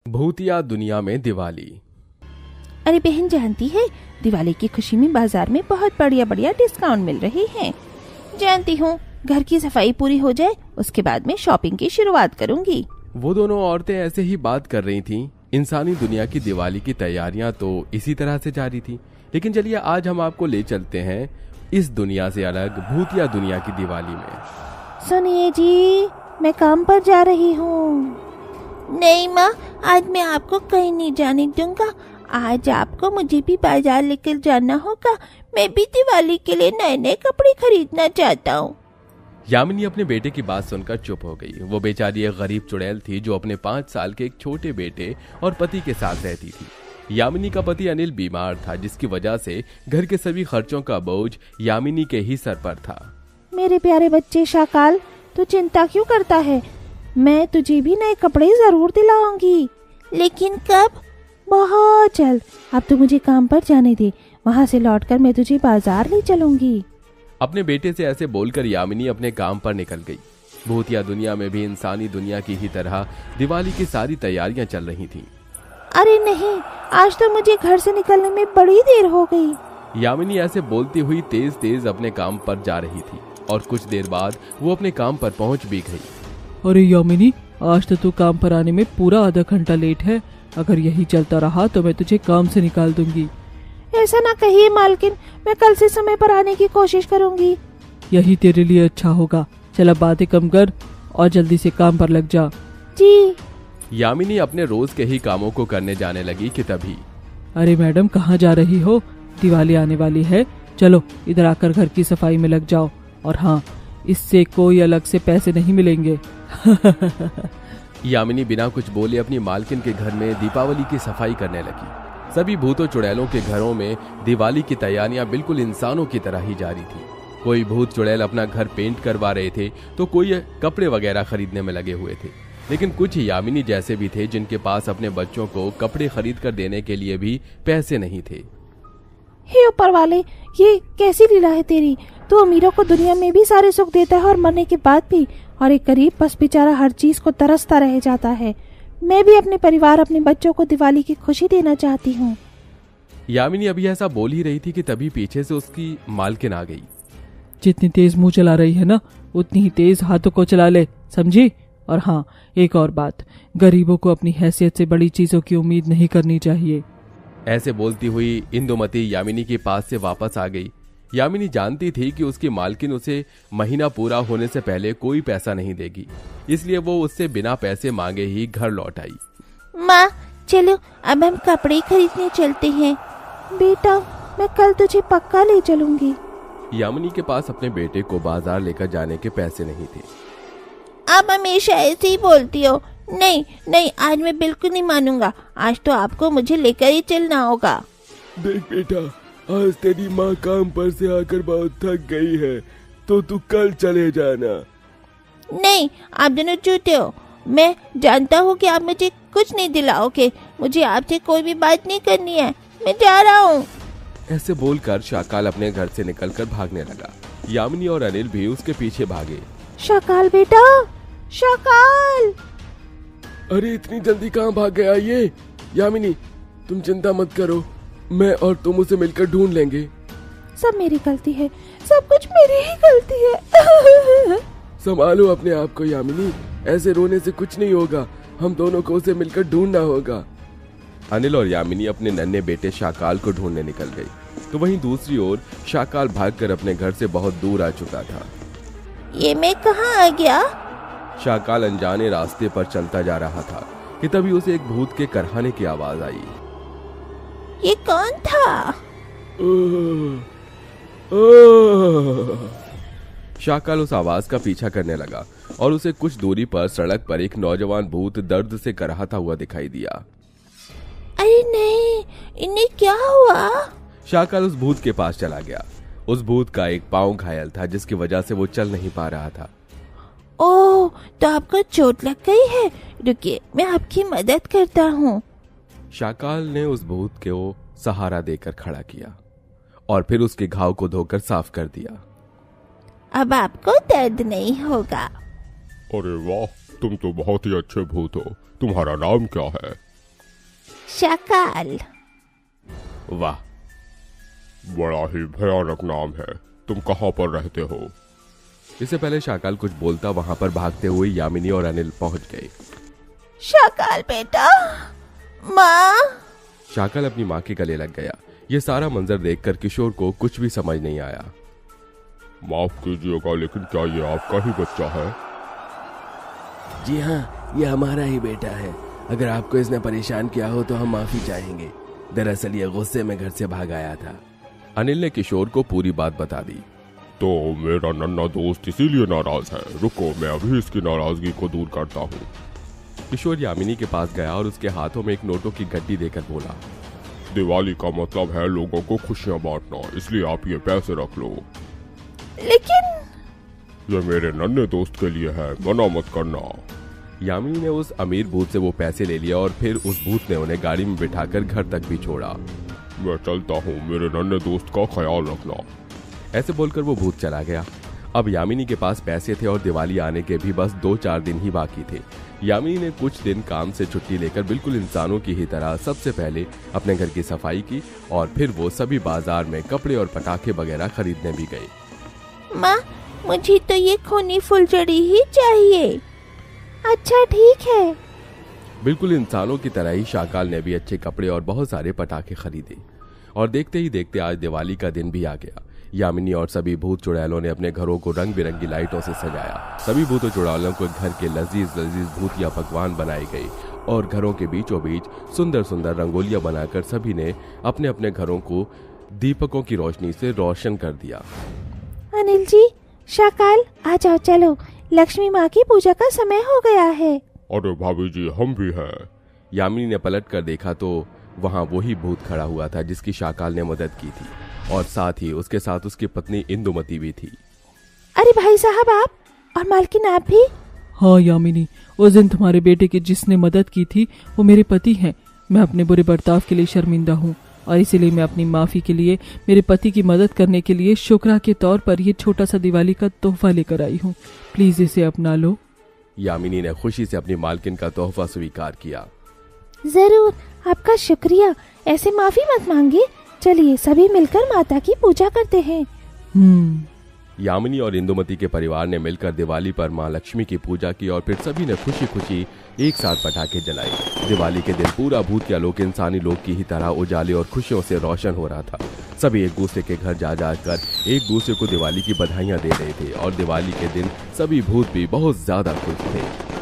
भूतिया दुनिया में दिवाली। अरे बहन, जानती है दिवाली की खुशी में बाजार में बहुत बढ़िया बढ़िया डिस्काउंट मिल रहे हैं। जानती हूँ, घर की सफाई पूरी हो जाए उसके बाद में शॉपिंग की शुरुआत करूँगी। वो दोनों औरतें ऐसे ही बात कर रही थीं। इंसानी दुनिया की दिवाली की तैयारियां तो इसी तरह से जारी थी। लेकिन चलिए आज हम आपको ले चलते हैं इस दुनिया से अलग भूतिया दुनिया की दिवाली में। सुनिए जी, मैं काम पर जा रही हूँ। नहीं माँ, आज मैं आपको कहीं नहीं जाने दूंगा। आज आपको मुझे भी बाजार लेकर जाना होगा। मैं भी दिवाली के लिए नए नए कपड़े खरीदना चाहता हूँ। यामिनी अपने बेटे की बात सुनकर चुप हो गई। वो बेचारी एक गरीब चुड़ैल थी जो अपने 5 साल के एक छोटे बेटे और पति के साथ रहती थी। यामिनी का पति अनिल बीमार था, जिसकी वजह से घर के सभी खर्चों का बोझ यामिनी के ही सर पर था। मेरे प्यारे बच्चे शाकाल, तू चिंता क्यों करता है? मैं तुझे भी नए कपड़े जरूर दिलाऊंगी। लेकिन कब? बहुत जल्द। अब तो मुझे काम पर जाने दे, वहाँ से लौटकर मैं तुझे बाजार ले चलूंगी। अपने बेटे से ऐसे बोलकर यामिनी अपने काम पर निकल गई। भूतिया दुनिया में भी इंसानी दुनिया की ही तरह दिवाली की सारी तैयारियां चल रही थीं। अरे नहीं, आज तो मुझे घर से निकलने में बड़ी देर हो गई। यामिनी ऐसे बोलती हुई तेज तेज अपने काम पर जा रही थी और कुछ देर बाद वो अपने काम पर पहुंच भी गई। अरे यामिनी, आज तो तू काम पर आने में पूरा आधा घंटा लेट है। अगर यही चलता रहा तो मैं तुझे काम से निकाल दूंगी। ऐसा ना कहिए मालकिन, मैं कल से समय पर आने की कोशिश करूंगी। यही तेरे लिए अच्छा होगा। चल अब बातें कम कर और जल्दी से काम पर लग जा। जी। यामिनी अपने रोज के ही कामों को करने जाने लगी कि तभी। अरे मैडम, कहाँ जा रही हो? दिवाली आने वाली है, चलो इधर आकर घर की सफाई में लग जाओ। और हाँ, इससे कोई अलग से पैसे नहीं मिलेंगे। यामिनी बिना कुछ बोले अपनी मालकिन के घर में दीपावली की सफाई करने लगी। सभी भूतों चुड़ैलों के घरों में दिवाली की तैयारियां बिल्कुल इंसानों की तरह ही जारी थी। कोई भूत चुड़ैल अपना घर पेंट करवा रहे थे तो कोई कपड़े वगैरह खरीदने में लगे हुए थे। लेकिन कुछ यामिनी जैसे भी थे जिनके पास अपने बच्चों को कपड़े खरीद कर देने के लिए भी पैसे नहीं थे। हे ऊपर वाले, ये कैसी लीला है तेरी? तू अमीरों को दुनिया में भी सारे सुख देता है और मरने के बाद भी, और एक गरीब बस बेचारा हर चीज को तरसता रह जाता है। मैं भी अपने परिवार, अपने बच्चों को दिवाली की खुशी देना चाहती हूँ। यामिनी अभी ऐसा बोल ही रही थी कि तभी पीछे से उसकी मालकिन आ गई। जितनी तेज मुंह चला रही है ना, उतनी ही तेज हाथों को चला ले, समझी? और हाँ, एक और बात, गरीबों को अपनी हैसियत से बड़ी चीजों की उम्मीद नहीं करनी चाहिए। ऐसे बोलती हुई इंदुमती यामिनी के पास से वापस आ गई। यामिनी जानती थी कि उसकी मालकिन उसे महीना पूरा होने से पहले कोई पैसा नहीं देगी, इसलिए वो उससे बिना पैसे मांगे ही घर लौट आई। माँ, चलो अब हम कपड़े खरीदने चलते हैं। बेटा, मैं कल तुझे पक्का ले चलूंगी। यामिनी के पास अपने बेटे को बाजार लेकर जाने के पैसे नहीं थे। आप हमेशा ऐसे ही बोलती हो। नहीं नहीं, आज मैं बिल्कुल नहीं मानूंगा। आज तो आपको मुझे लेकर ही चलना होगा। देख बेटा, आज तेरी माँ काम पर से आकर बहुत थक गई है, तो तू कल चले जाना। नहीं, आप दोनों झूठे हो। मैं जानता हूँ कि आप मुझे कुछ नहीं दिलाओगे। मुझे आपसे कोई भी बात नहीं करनी है। मैं जा रहा हूँ। ऐसे बोलकर शाकाल अपने घर से निकलकर भागने लगा। यामिनी और अनिल भी उसके पीछे भागे। शाकाल बेटा, शाकाल। अरे इतनी जल्दी कहाँ भाग गया ये? यामिनी, तुम चिंता मत करो, मैं और तुम उसे मिलकर ढूंढ लेंगे। सब मेरी गलती है, सब कुछ मेरी ही गलती है। संभालो अपने आप को यामिनी, ऐसे रोने से कुछ नहीं होगा। हम दोनों को उसे मिलकर ढूंढना होगा। अनिल और यामिनी अपने नन्हे बेटे शाकाल को ढूंढने निकल गई, तो वहीं दूसरी ओर शाकाल भागकर अपने घर से बहुत दूर आ चुका था। ये मैं कहाँ आ गया? शाकाल अनजाने रास्ते पर चलता जा रहा था कि तभी उसे एक भूत के करहाने की आवाज आई। ये कौन था? शाकाल उस आवाज का पीछा करने लगा और उसे कुछ दूरी पर सड़क पर एक नौजवान भूत दर्द से करहाता हुआ दिखाई दिया। अरे नहीं, इन्हें क्या हुआ? शाकाल उस भूत के पास चला गया। उस भूत का एक पांव घायल था, जिसकी वजह से वो चल नहीं पा रहा था। ओह, तो आपको चोट लग गई है? रुकिए, मैं आपकी मदद करता हूँ। शाकाल ने उस भूत को सहारा देकर खड़ा किया और फिर उसके घाव को धोकर साफ कर दिया। अब आपको दर्द नहीं होगा। अरे वाह, तुम तो बहुत ही अच्छे भूत हो। तुम्हारा नाम क्या है? शाकाल। वाह, बड़ा ही भयानक नाम है। तुम कहाँ पर रहते हो? इससे पहले शाकाल कुछ बोलता वहां पर भागते हुए यामिनी और अनिल पहुंच गए। शाकाल बेटा, माँ। शाकाल अपनी माँ के गले लग गया। यह सारा मंजर देखकर किशोर को कुछ भी समझ नहीं आया। माफ कीजिएगा, लेकिन क्या ये आपका ही बच्चा है? जी हाँ, ये हमारा ही बेटा है। अगर आपको इसने परेशान किया हो तो हम माफी चाहेंगे। दरअसल ये गुस्से में घर से भाग आया था। अनिल ने किशोर को पूरी बात बता दी। तो मेरा नन्हा दोस्त इसीलिए नाराज है। रुको, मैं अभी इसकी नाराजगी को दूर करता हूँ। किशोर यामिनी के पास गया और उसके हाथों में एक नोटों की गड्डी देकर बोला, दिवाली का मतलब है लोगों को खुशियाँ बांटना, इसलिए आप ये पैसे रख लो। लेकिन ये मेरे नन्हे दोस्त के लिए है, मना मत करना। यामिनी ने उस अमीर भूत से वो पैसे ले लिया और फिर उस भूत ने उन्हें गाड़ी में बिठाकर घर तक भी छोड़ा। मैं चलता हूँ, मेरे नन्हे दोस्त का ख्याल रखना। ऐसे बोलकर वो भूत चला गया। अब यामिनी के पास पैसे थे और दिवाली आने के भी बस 2-4 दिन ही बाकी थे। यामिनी ने कुछ दिन काम से छुट्टी लेकर बिल्कुल इंसानों की ही तरह सबसे पहले अपने घर की सफाई की और फिर वो सभी बाजार में कपड़े और पटाखे वगैरह खरीदने भी गए। माँ, मुझे तो ये खूनी फुलझड़ी ही चाहिए। अच्छा ठीक है। बिल्कुल इंसानों की तरह ही शाकाल ने भी अच्छे कपड़े और बहुत सारे पटाखे खरीदे और देखते ही देखते आज दिवाली का दिन भी आ गया। यामिनी और सभी भूत चुड़ैलों ने अपने घरों को रंग बिरंगी लाइटों से सजाया। सभी भूत चुड़ैलों को घर के लजीज लजीज भूतिया पकवान बनाए गए और घरों के बीचों बीच सुंदर सुंदर रंगोलियां बनाकर सभी ने अपने अपने घरों को दीपकों की रोशनी से रोशन कर दिया। अनिल जी, शाकाल, आ जाओ, चलो, लक्ष्मी माँ की पूजा का समय हो गया है। अरे भाभी जी, हम भी हैं। यामिनी ने पलट कर देखा तो वहाँ वही भूत खड़ा हुआ था जिसकी शाकाल ने मदद की थी और साथ ही उसके साथ उसकी पत्नी इंदुमती भी थी। अरे भाई साहब, आप और मालकिन आप भी? हाँ यामिनी, उस दिन तुम्हारे बेटे की जिसने मदद की थी वो मेरे पति हैं। मैं अपने बुरे बर्ताव के लिए शर्मिंदा हूँ और इसीलिए मैं अपनी माफी के लिए मेरे पति की मदद करने के लिए शुक्रा के तौर पर ये छोटा सा दिवाली का तोहफा लेकर आई हूँ। प्लीज इसे अपना लो। यामिनी ने खुशी से अपनी मालकिन का तोहफा स्वीकार किया। जरूर, आपका शुक्रिया। ऐसे माफी मत मांगिए। चलिए सभी मिलकर माता की पूजा करते हैं। यामिनी और इंदुमती के परिवार ने मिलकर दिवाली पर मां लक्ष्मी की पूजा की और फिर सभी ने खुशी खुशी एक साथ पटाखे जलाए। दिवाली के दिन पूरा भूतिया लोक इंसानी लोक की ही तरह उजाले और खुशियों से रोशन हो रहा था। सभी एक दूसरे के घर जा जाकर एक दूसरे को दिवाली की बधाइयां दे रहे थे और दिवाली के दिन सभी भूत भी बहुत ज्यादा खुश थे।